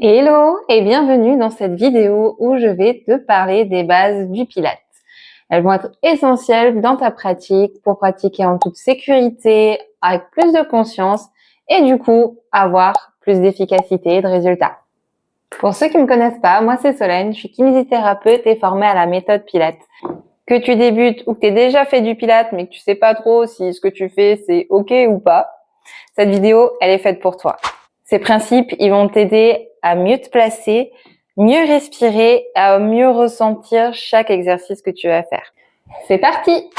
Hello et bienvenue dans cette vidéo où je vais te parler des bases du Pilates. Elles vont être essentielles dans ta pratique pour pratiquer en toute sécurité, avec plus de conscience et du coup avoir plus d'efficacité et de résultats. Pour ceux qui ne me connaissent pas, moi c'est Solène, je suis kinésithérapeute et formée à la méthode Pilates. Que tu débutes ou que tu aies déjà fait du Pilates mais que tu sais pas trop si ce que tu fais c'est ok ou pas, cette vidéo elle est faite pour toi. Ces principes, ils vont t'aider à mieux te placer, mieux respirer, à mieux ressentir chaque exercice que tu vas faire. C'est parti!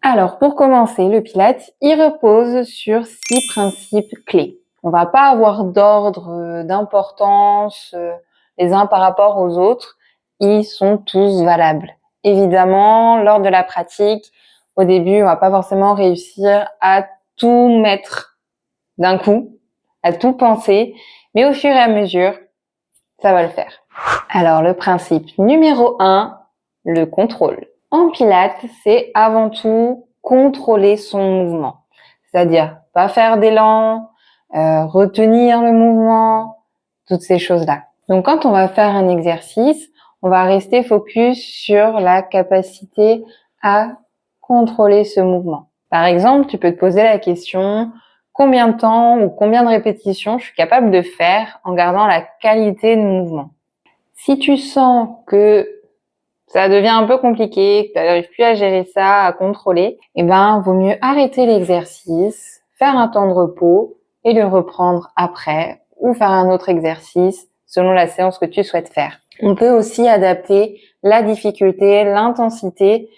Alors, pour commencer, le Pilates, il repose sur 6 principes clés. On va pas avoir d'ordre d'importance les uns par rapport aux autres. Ils sont tous valables. Évidemment, lors de la pratique, au début, on va pas forcément réussir à tout mettre d'un coup, à tout penser, mais au fur et à mesure, ça va le faire. Alors, le principe numéro 1, le contrôle. En Pilates, c'est avant tout contrôler son mouvement. C'est-à-dire, pas faire d'élan, retenir le mouvement, toutes ces choses-là. Donc, quand on va faire un exercice, on va rester focus sur la capacité à contrôler ce mouvement. Par exemple, tu peux te poser la question, combien de temps ou combien de répétitions je suis capable de faire en gardant la qualité de mouvement. Si tu sens que ça devient un peu compliqué, que tu n'arrives plus à gérer ça, à contrôler, vaut mieux arrêter l'exercice, faire un temps de repos et le reprendre après ou faire un autre exercice selon la séance que tu souhaites faire. On peut aussi adapter la difficulté, l'intensité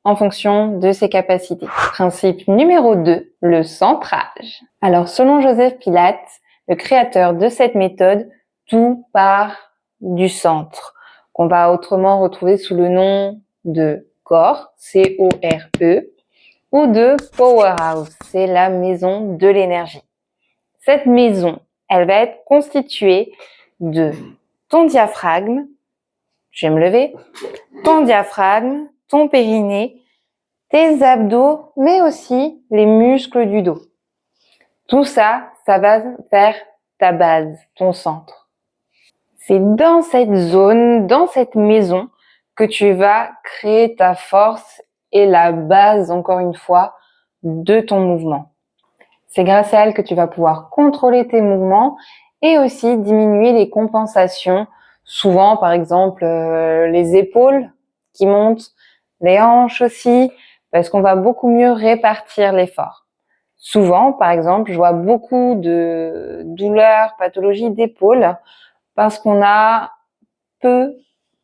en fonction de ses capacités. Principe numéro 2, le centrage. Alors, selon Joseph Pilates, le créateur de cette méthode, tout part du centre, qu'on va autrement retrouver sous le nom de corps, C-O-R-E, ou de powerhouse, c'est la maison de l'énergie. Cette maison, elle va être constituée de ton diaphragme, je vais me lever, ton diaphragme, ton périnée, tes abdos, mais aussi les muscles du dos. Tout ça, ça va faire ta base, ton centre. C'est dans cette zone, dans cette maison, que tu vas créer ta force et la base, encore une fois, de ton mouvement. C'est grâce à elle que tu vas pouvoir contrôler tes mouvements et aussi diminuer les compensations. Souvent, par exemple, les épaules qui montent, les hanches aussi, parce qu'on va beaucoup mieux répartir l'effort. Souvent, par exemple, je vois beaucoup de douleurs, pathologies d'épaule parce qu'on a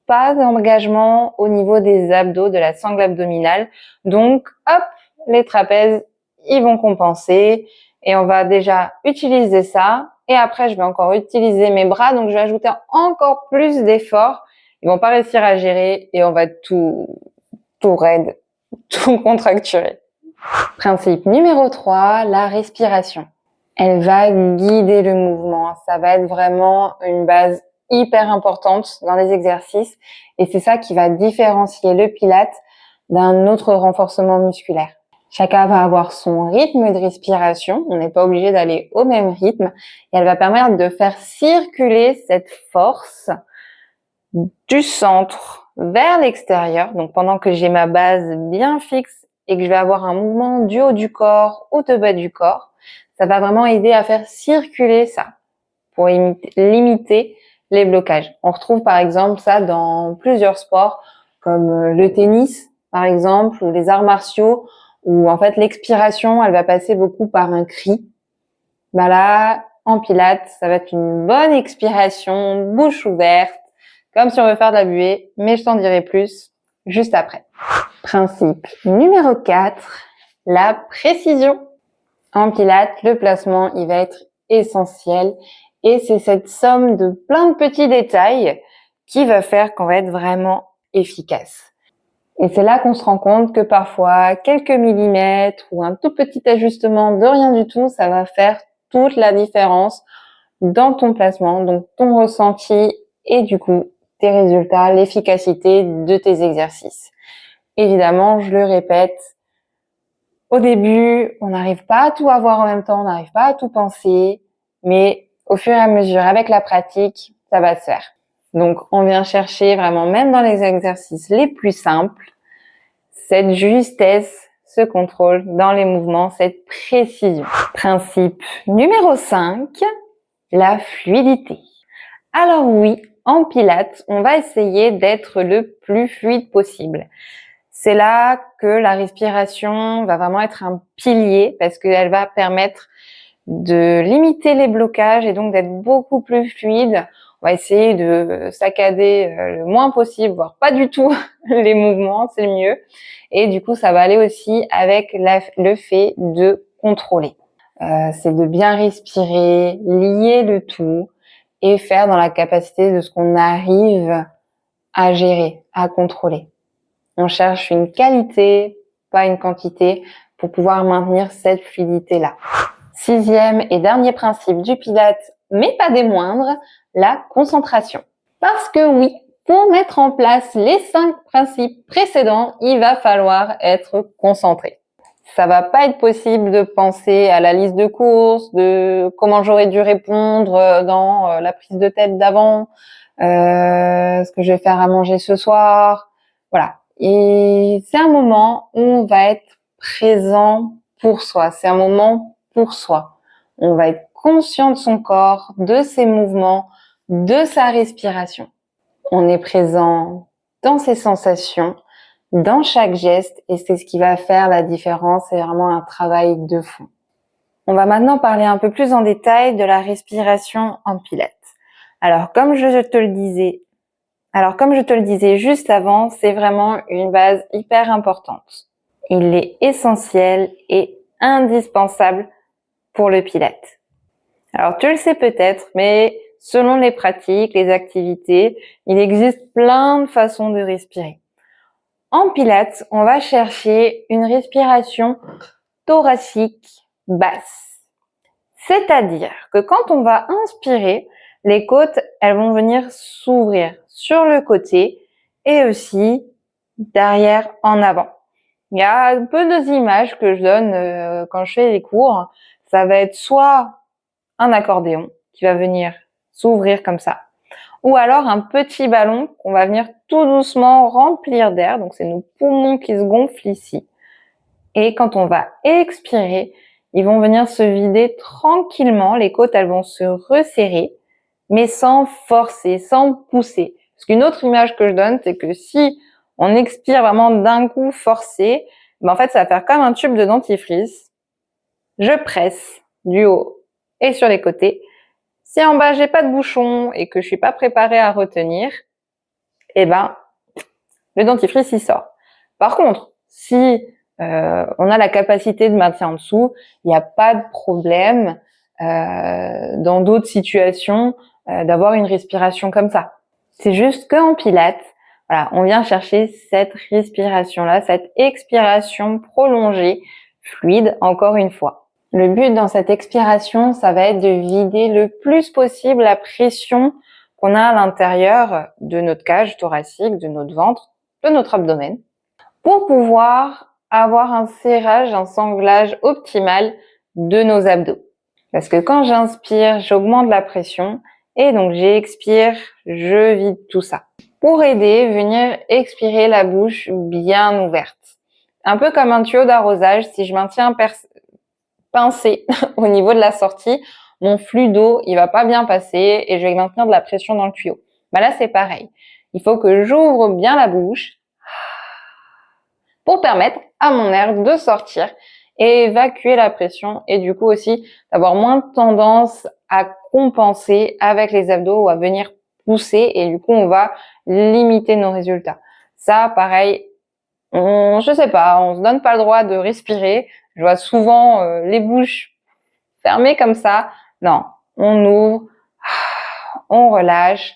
pas d'engagement au niveau des abdos, de la sangle abdominale. Donc, hop, les trapèzes, ils vont compenser et on va déjà utiliser ça. Et après, je vais encore utiliser mes bras, donc je vais ajouter encore plus d'efforts. Ils vont pas réussir à gérer et on va être tout raide, tout contracturé. Principe numéro 3, la respiration. Elle va guider le mouvement. Ça va être vraiment une base hyper importante dans les exercices et c'est ça qui va différencier le Pilates d'un autre renforcement musculaire. Chacun va avoir son rythme de respiration. On n'est pas obligé d'aller au même rythme et elle va permettre de faire circuler cette force du centre vers l'extérieur. Donc pendant que j'ai ma base bien fixe et que je vais avoir un mouvement du haut du corps ou de bas du corps, ça va vraiment aider à faire circuler ça pour limiter les blocages. On retrouve par exemple ça dans plusieurs sports comme le tennis par exemple ou les arts martiaux où en fait l'expiration elle va passer beaucoup par un cri. Là, en Pilates, ça va être une bonne expiration, bouche ouverte, comme si on veut faire de la buée, mais je t'en dirai plus juste après. Principe numéro 4, la précision. En Pilates, le placement, il va être essentiel et c'est cette somme de plein de petits détails qui va faire qu'on va être vraiment efficace. Et c'est là qu'on se rend compte que parfois, quelques millimètres ou un tout petit ajustement de rien du tout, ça va faire toute la différence dans ton placement, donc ton ressenti et du coup, tes résultats, l'efficacité de tes exercices. Évidemment, je le répète, au début, on n'arrive pas à tout avoir en même temps, on n'arrive pas à tout penser, mais au fur et à mesure, avec la pratique, ça va se faire. Donc, on vient chercher vraiment, même dans les exercices les plus simples, cette justesse, ce contrôle dans les mouvements, cette précision. Principe numéro 5, la fluidité. Alors oui, en pilates, on va essayer d'être le plus fluide possible. C'est là que la respiration va vraiment être un pilier parce qu'elle va permettre de limiter les blocages et donc d'être beaucoup plus fluide. On va essayer de saccader le moins possible, voire pas du tout les mouvements, c'est le mieux. Et du coup, ça va aller aussi avec le fait de contrôler. C'est de bien respirer, lier le tout et faire dans la capacité de ce qu'on arrive à gérer, à contrôler. On cherche une qualité, pas une quantité, pour pouvoir maintenir cette fluidité-là. 6e et dernier principe du Pilates, mais pas des moindres, la concentration. Parce que oui, pour mettre en place les 5 principes précédents, il va falloir être concentré. Ça va pas être possible de penser à la liste de courses, de comment j'aurais dû répondre dans la prise de tête d'avant, ce que je vais faire à manger ce soir. Voilà. Et c'est un moment où on va être présent pour soi. C'est un moment pour soi. On va être conscient de son corps, de ses mouvements, de sa respiration. On est présent dans ses sensations, dans chaque geste, et c'est ce qui va faire la différence. C'est vraiment un travail de fond. On va maintenant parler un peu plus en détail de la respiration en pilates. Alors, comme je te le disais juste avant, c'est vraiment une base hyper importante. Il est essentiel et indispensable pour le pilates. Alors, tu le sais peut-être, mais selon les pratiques, les activités, il existe plein de façons de respirer. En pilates, on va chercher une respiration thoracique basse. C'est-à-dire que quand on va inspirer, les côtes, elles vont venir s'ouvrir sur le côté et aussi d'arrière en avant. Il y a un peu deux images que je donne quand je fais les cours. Ça va être soit un accordéon qui va venir s'ouvrir comme ça, ou alors un petit ballon qu'on va venir tout doucement remplir d'air. Donc c'est nos poumons qui se gonflent ici. Et quand on va expirer, ils vont venir se vider tranquillement. Les côtes, elles vont se resserrer, mais sans forcer, sans pousser. Parce qu'une autre image que je donne, c'est que si on expire vraiment d'un coup forcé, en fait, ça va faire comme un tube de dentifrice. Je presse du haut et sur les côtés. Si en bas, j'ai pas de bouchon et que je suis pas préparée à retenir, le dentifrice, il sort. Par contre, si on a la capacité de maintien en dessous, il n'y a pas de problème dans d'autres situations d'avoir une respiration comme ça. C'est juste qu'en pilates, voilà, on vient chercher cette respiration-là, cette expiration prolongée, fluide, encore une fois. Le but dans cette expiration, ça va être de vider le plus possible la pression qu'on a à l'intérieur de notre cage thoracique, de notre ventre, de notre abdomen, pour pouvoir avoir un serrage, un sanglage optimal de nos abdos. Parce que quand j'inspire, j'augmente la pression et donc j'expire, je vide tout ça. Pour aider, venir expirer la bouche bien ouverte. Un peu comme un tuyau d'arrosage, si je maintiens pincé au niveau de la sortie, mon flux d'eau, il va pas bien passer et je vais maintenir de la pression dans le tuyau. Là, c'est pareil. Il faut que j'ouvre bien la bouche pour permettre à mon air de sortir et évacuer la pression et du coup aussi d'avoir moins de tendance à compenser avec les abdos ou à venir pousser et du coup on va limiter nos résultats. Ça, pareil, je sais pas, on se donne pas le droit de respirer. Je vois souvent les bouches fermées comme ça. Non, on ouvre, on relâche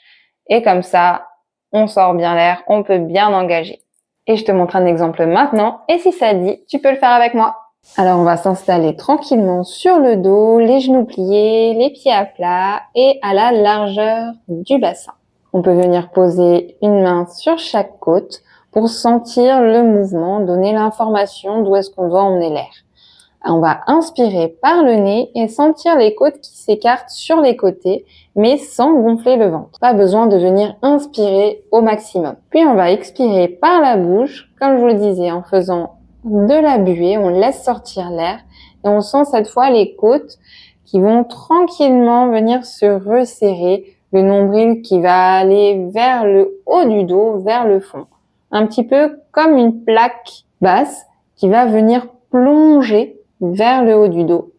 et comme ça, on sort bien l'air, on peut bien engager. Et je te montre un exemple maintenant. Et si ça dit, tu peux le faire avec moi. Alors, on va s'installer tranquillement sur le dos, les genoux pliés, les pieds à plat et à la largeur du bassin. On peut venir poser une main sur chaque côte pour sentir le mouvement, donner l'information d'où est-ce qu'on doit emmener l'air. On va inspirer par le nez et sentir les côtes qui s'écartent sur les côtés, mais sans gonfler le ventre. Pas besoin de venir inspirer au maximum. Puis on va expirer par la bouche, comme je vous le disais, en faisant de la buée, on laisse sortir l'air et on sent cette fois les côtes qui vont tranquillement venir se resserrer, le nombril qui va aller vers le haut du dos, vers le fond. Un petit peu comme une plaque basse qui va venir plonger vers le haut du dos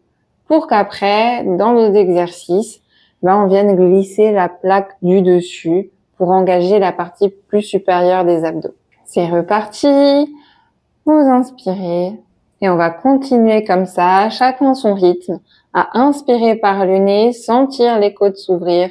pour qu'après, dans nos exercices, on vienne glisser la plaque du dessus pour engager la partie plus supérieure des abdos. C'est reparti. Vous inspirez et on va continuer comme ça, chacun son rythme, à inspirer par le nez, sentir les côtes s'ouvrir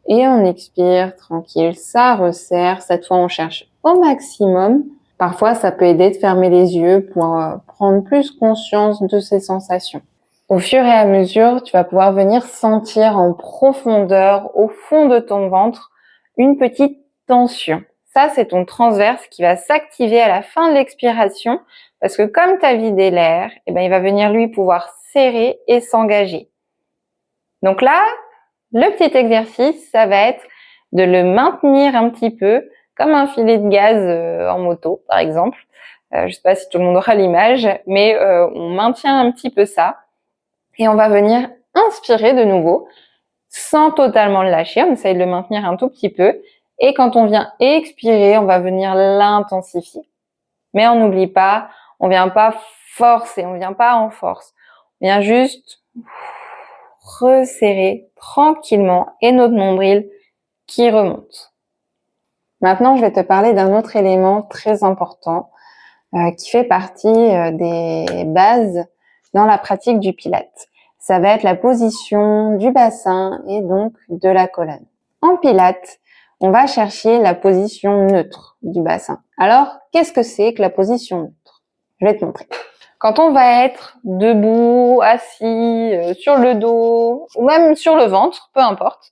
et on expire tranquille, ça resserre. Cette fois, on cherche au maximum. Parfois, ça peut aider de fermer les yeux pour prendre plus conscience de ces sensations. Au fur et à mesure, tu vas pouvoir venir sentir en profondeur, au fond de ton ventre, une petite tension. Ça, c'est ton transverse qui va s'activer à la fin de l'expiration parce que comme tu as vidé l'air, il va venir lui pouvoir serrer et s'engager. Donc là, le petit exercice, ça va être de le maintenir un petit peu comme un filet de gaz en moto, par exemple. Je sais pas si tout le monde aura l'image, mais on maintient un petit peu ça. Et on va venir inspirer de nouveau, sans totalement le lâcher. On essaye de le maintenir un tout petit peu. Et quand on vient expirer, on va venir l'intensifier. Mais on n'oublie pas, on vient pas forcer, on vient pas en force. On vient juste resserrer tranquillement et notre nombril qui remonte. Maintenant, je vais te parler d'un autre élément très important qui fait partie des bases dans la pratique du Pilates. Ça va être la position du bassin et donc de la colonne. En Pilates, on va chercher la position neutre du bassin. Alors, qu'est-ce que c'est que la position neutre? Je vais te montrer. Quand on va être debout, assis, sur le dos ou même sur le ventre, peu importe,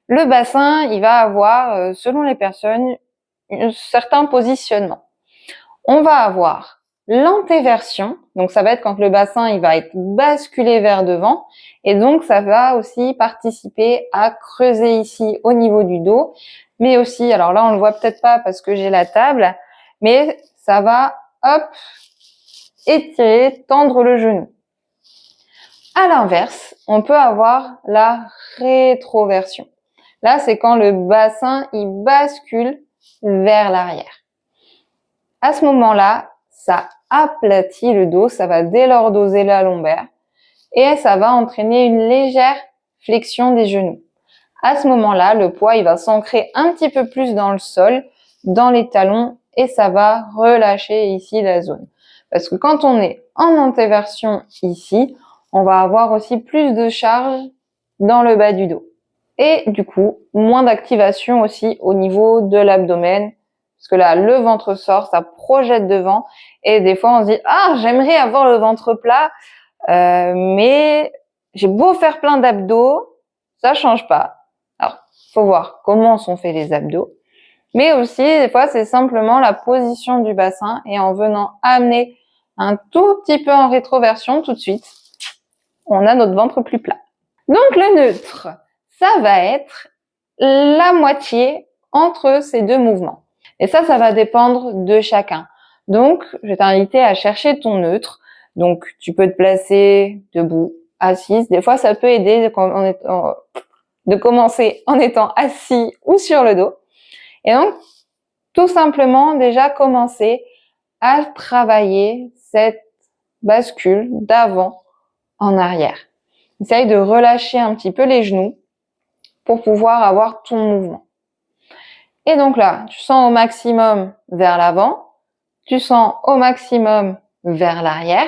le bassin, il va avoir, selon les personnes, un certain positionnement. On va avoir l'antéversion, donc ça va être quand le bassin il va être basculé vers devant et donc ça va aussi participer à creuser ici au niveau du dos, mais aussi, alors là on le voit peut-être pas parce que j'ai la table, mais ça va, hop, étirer, tendre le genou. À l'inverse, on peut avoir la rétroversion. Là, c'est quand le bassin il bascule vers l'arrière. À ce moment-là, ça aplatit le dos, ça va délordoser la lombaire et ça va entraîner une légère flexion des genoux. À ce moment-là, le poids il va s'ancrer un petit peu plus dans le sol, dans les talons et ça va relâcher ici la zone. Parce que quand on est en antéversion ici, on va avoir aussi plus de charge dans le bas du dos. Et du coup, moins d'activation aussi au niveau de l'abdomen. Parce que là, le ventre sort, ça projette devant. Et des fois, on se dit, ah, j'aimerais avoir le ventre plat, mais j'ai beau faire plein d'abdos, ça change pas. Alors, faut voir comment sont faits les abdos. Mais aussi, des fois, c'est simplement la position du bassin et en venant amener un tout petit peu en rétroversion tout de suite, on a notre ventre plus plat. Donc, le neutre, ça va être la moitié entre ces deux mouvements. Et ça va dépendre de chacun. Donc, je vais t'inviter à chercher ton neutre. Donc, tu peux te placer debout, assise. Des fois, ça peut aider de commencer en étant assis ou sur le dos. Et donc, tout simplement, déjà commencer à travailler cette bascule d'avant en arrière. Essaye de relâcher un petit peu les genoux pour pouvoir avoir ton mouvement. Et donc là, tu sens au maximum vers l'avant, tu sens au maximum vers l'arrière.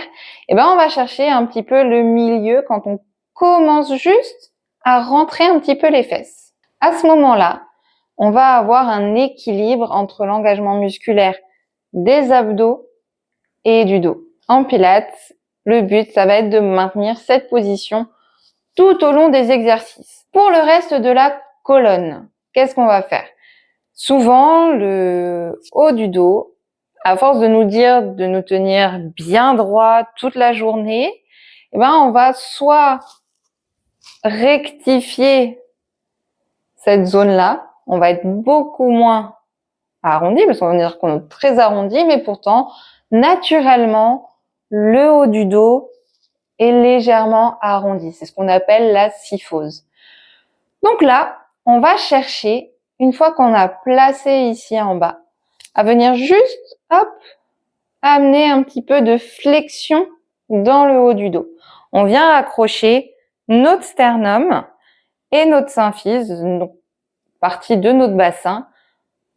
Et on va chercher un petit peu le milieu quand on commence juste à rentrer un petit peu les fesses. À ce moment-là, on va avoir un équilibre entre l'engagement musculaire des abdos et du dos. En Pilates, le but, ça va être de maintenir cette position tout au long des exercices. Pour le reste de la colonne, qu'est-ce qu'on va faire? Souvent, le haut du dos, à force de nous dire de nous tenir bien droit toute la journée, on va soit rectifier cette zone-là, on va être beaucoup moins arrondi, parce qu'on va dire qu'on est très arrondi, mais pourtant, naturellement, le haut du dos est légèrement arrondi. C'est ce qu'on appelle la kyphose. Donc là, on va chercher, une fois qu'on a placé ici en bas, à venir juste, hop, amener un petit peu de flexion dans le haut du dos. On vient accrocher notre sternum et notre symphyse, donc partie de notre bassin,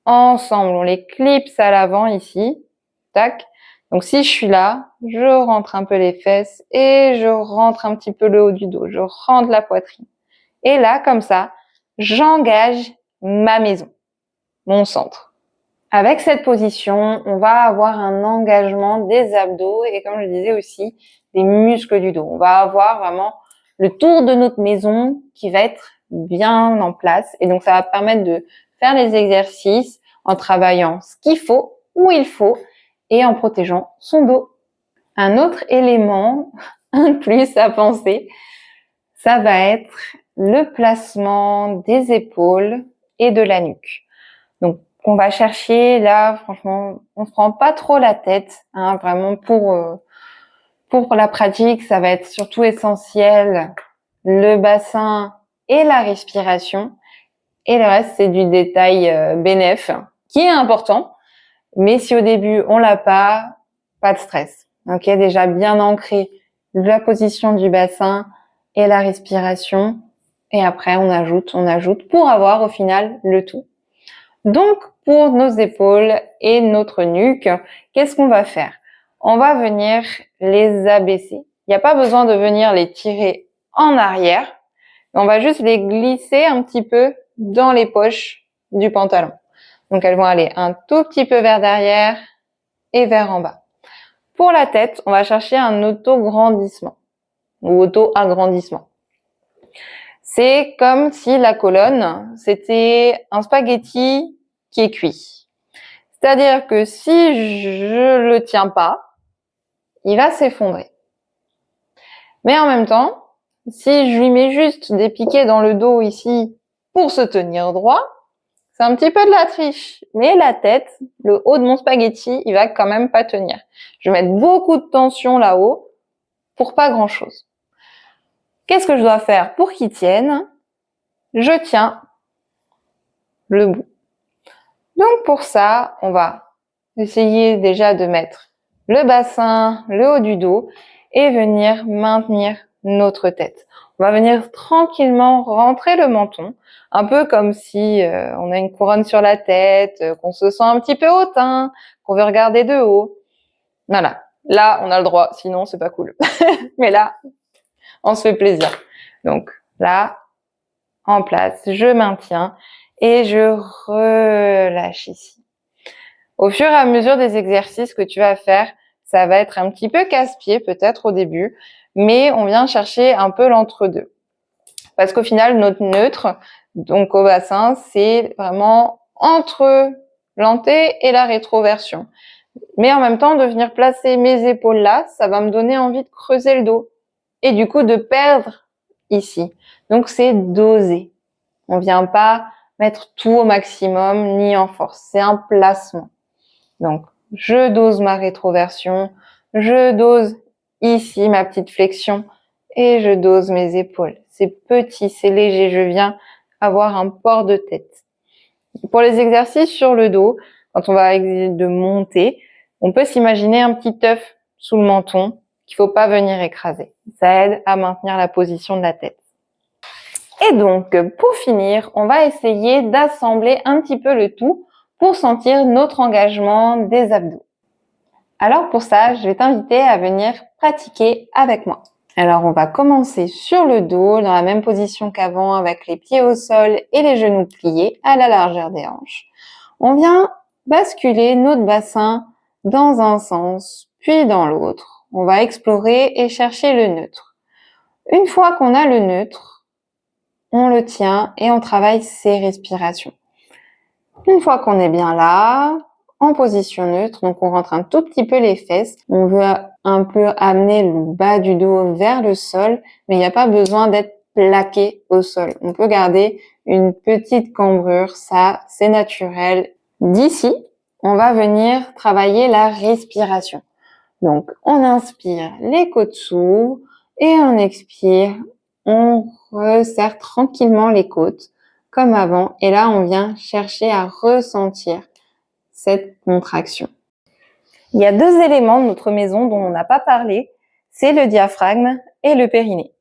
ensemble. On les clipse à l'avant ici. Tac. Donc si je suis là, je rentre un peu les fesses et je rentre un petit peu le haut du dos. Je rentre la poitrine. Et là, comme ça, j'engage ma maison, mon centre. Avec cette position, on va avoir un engagement des abdos et, comme je le disais aussi, des muscles du dos. On va avoir vraiment le tour de notre maison qui va être bien en place. Et donc, ça va permettre de faire les exercices en travaillant ce qu'il faut, où il faut, et en protégeant son dos. Un autre élément, un plus à penser, ça va être le placement des épaules et de la nuque. Donc, on va chercher là, franchement, on se prend pas trop la tête, hein, vraiment pour la pratique, ça va être surtout essentiel le bassin et la respiration, et le reste c'est du détail bénéf qui est important, mais si au début on l'a pas de stress. Ok, déjà bien ancré la position du bassin et la respiration, et après on ajoute pour avoir au final le tout. Donc, pour nos épaules et notre nuque, qu'est-ce qu'on va faire? On va venir les abaisser. Il n'y a pas besoin de venir les tirer en arrière. On va juste les glisser un petit peu dans les poches du pantalon. Donc, elles vont aller un tout petit peu vers derrière et vers en bas. Pour la tête, on va chercher un auto-grandissement ou auto-agrandissement. C'est comme si la colonne, c'était un spaghetti qui est cuit. C'est-à-dire que si je le tiens pas, il va s'effondrer. Mais en même temps, si je lui mets juste des piquets dans le dos ici pour se tenir droit, c'est un petit peu de la triche. Mais la tête, le haut de mon spaghetti, il va quand même pas tenir. Je vais mettre beaucoup de tension là-haut pour pas grand-chose. Qu'est-ce que je dois faire pour qu'il tienne? Je tiens le bout. Donc pour ça, on va essayer déjà de mettre le bassin, le haut du dos et venir maintenir notre tête. On va venir tranquillement rentrer le menton, un peu comme si on a une couronne sur la tête, qu'on se sent un petit peu hautain, qu'on veut regarder de haut. Voilà. Là, on a le droit, sinon c'est pas cool. Mais là, on se fait plaisir. Donc là, en place, je maintiens et je relâche ici. Au fur et à mesure des exercices que tu vas faire, ça va être un petit peu casse-pied peut-être au début, mais on vient chercher un peu l'entre-deux. Parce qu'au final, notre neutre, donc au bassin, c'est vraiment entre l'anté et la rétroversion. Mais en même temps, de venir placer mes épaules là, ça va me donner envie de creuser le dos et du coup de perdre ici. Donc c'est doser. On vient pas mettre tout au maximum ni en force. C'est un placement. Donc, je dose ma rétroversion, je dose ici ma petite flexion et je dose mes épaules. C'est petit, c'est léger. Je viens avoir un port de tête. Pour les exercices sur le dos, quand on va de monter, on peut s'imaginer un petit œuf sous le menton qu'il faut pas venir écraser. Ça aide à maintenir la position de la tête. Et donc, pour finir, on va essayer d'assembler un petit peu le tout pour sentir notre engagement des abdos. Alors pour ça, je vais t'inviter à venir pratiquer avec moi. Alors on va commencer sur le dos, dans la même position qu'avant, avec les pieds au sol et les genoux pliés à la largeur des hanches. On vient basculer notre bassin dans un sens, puis dans l'autre. On va explorer et chercher le neutre. Une fois qu'on a le neutre, on le tient et on travaille ses respirations. Une fois qu'on est bien là, en position neutre. Donc, on rentre un tout petit peu les fesses. On veut un peu amener le bas du dos vers le sol, mais il n'y a pas besoin d'être plaqué au sol. On peut garder une petite cambrure, ça, c'est naturel. D'ici, on va venir travailler la respiration. Donc, on inspire, les côtes s'ouvrent et on expire, on resserre tranquillement les côtes comme avant. Et là, on vient chercher à ressentir cette contraction. Il y a deux éléments de notre maison dont on n'a pas parlé, c'est le diaphragme et le périnée.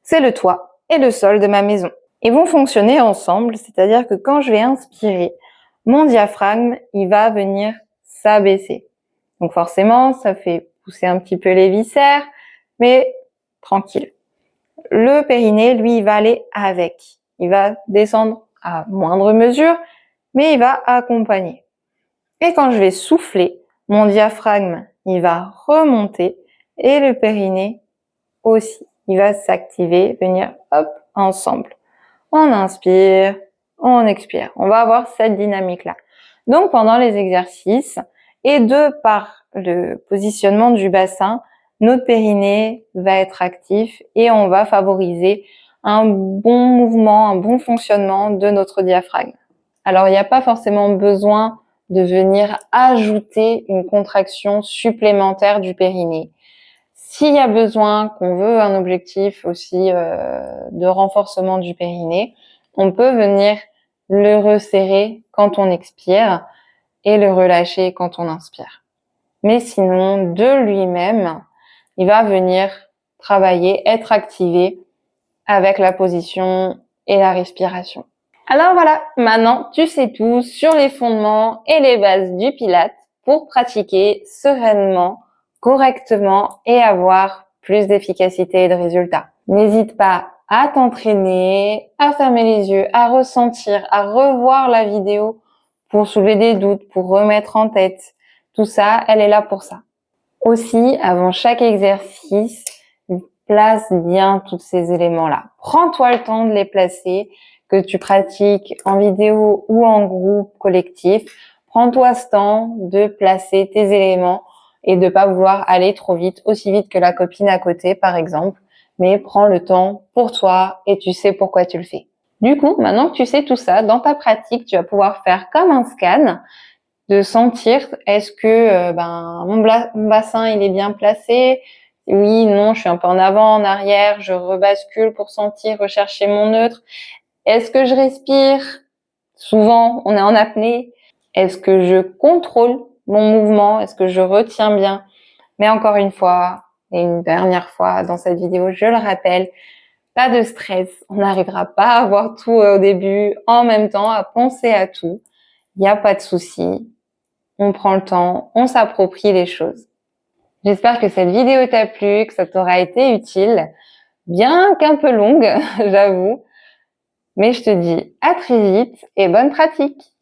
C'est le toit et le sol de ma maison. Ils vont fonctionner ensemble, c'est-à-dire que quand je vais inspirer, mon diaphragme, il va venir s'abaisser. Donc forcément, ça fait pousser un petit peu les viscères, mais tranquille. Le périnée, lui, il va aller avec. Il va descendre à moindre mesure, mais il va accompagner. Et quand je vais souffler, mon diaphragme, il va remonter et le périnée aussi. Il va s'activer, venir hop, ensemble. On inspire, on expire. On va avoir cette dynamique-là. Donc pendant les exercices, et de par le positionnement du bassin, notre périnée va être actif et on va favoriser un bon mouvement, un bon fonctionnement de notre diaphragme. Alors il n'y a pas forcément besoin de venir ajouter une contraction supplémentaire du périnée. S'il y a besoin, qu'on veut un objectif aussi de renforcement du périnée, on peut venir le resserrer quand on expire et le relâcher quand on inspire. Mais sinon, de lui-même, il va venir travailler, être activé avec la position et la respiration. Alors voilà, maintenant tu sais tout sur les fondements et les bases du Pilates pour pratiquer sereinement, correctement et avoir plus d'efficacité et de résultats. N'hésite pas à t'entraîner, à fermer les yeux, à ressentir, à revoir la vidéo pour soulever des doutes, pour remettre en tête. Tout ça, elle est là pour ça. Aussi, avant chaque exercice, place bien tous ces éléments-là. Prends-toi le temps de les placer, que tu pratiques en vidéo ou en groupe collectif. Prends-toi ce temps de placer tes éléments et de pas vouloir aller trop vite, aussi vite que la copine à côté, par exemple. Mais prends le temps pour toi et tu sais pourquoi tu le fais. Du coup, maintenant que tu sais tout ça, dans ta pratique, tu vas pouvoir faire comme un scan, de sentir est-ce que mon bassin il est bien placé, oui, non, je suis un peu en avant, en arrière, je rebascule pour sentir, rechercher mon neutre. Est-ce que je respire? Souvent, on est en apnée. Est-ce que je contrôle mon mouvement? Est-ce que je retiens bien? Mais encore une fois, et une dernière fois dans cette vidéo, je le rappelle, pas de stress. On n'arrivera pas à voir tout au début en même temps, à penser à tout. Il n'y a pas de souci. On prend le temps, on s'approprie les choses. J'espère que cette vidéo t'a plu, que ça t'aura été utile, bien qu'un peu longue, j'avoue. Mais je te dis à très vite et bonne pratique!